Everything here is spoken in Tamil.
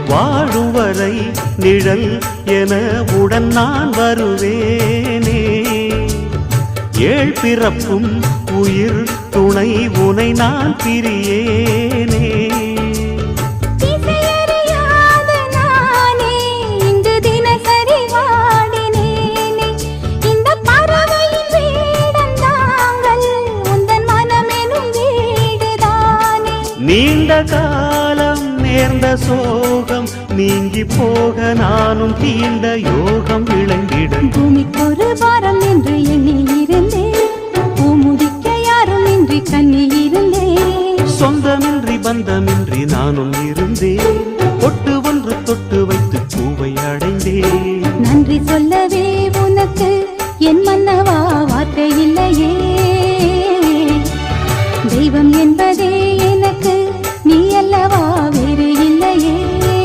வாழும் வரை நிழல் என உடன் நான் வருவேனே. ஏழ் பிறப்பும் உயிர் துணை உனை நான் பிரியேனே. நீண்ட காலம் நேர்ந்த சோகம் நீங்கி போக நானும் தீண்ட யோகம் விளங்கிட. பூமிக்கொரு வாரம் என்று எண்ணி இருந்தேன், பூமுதிக்க யாரும் இன்றி கண்ணி இருந்தேன். சொந்தமின்றி பந்தமின்றி நானும் இருந்தேன்.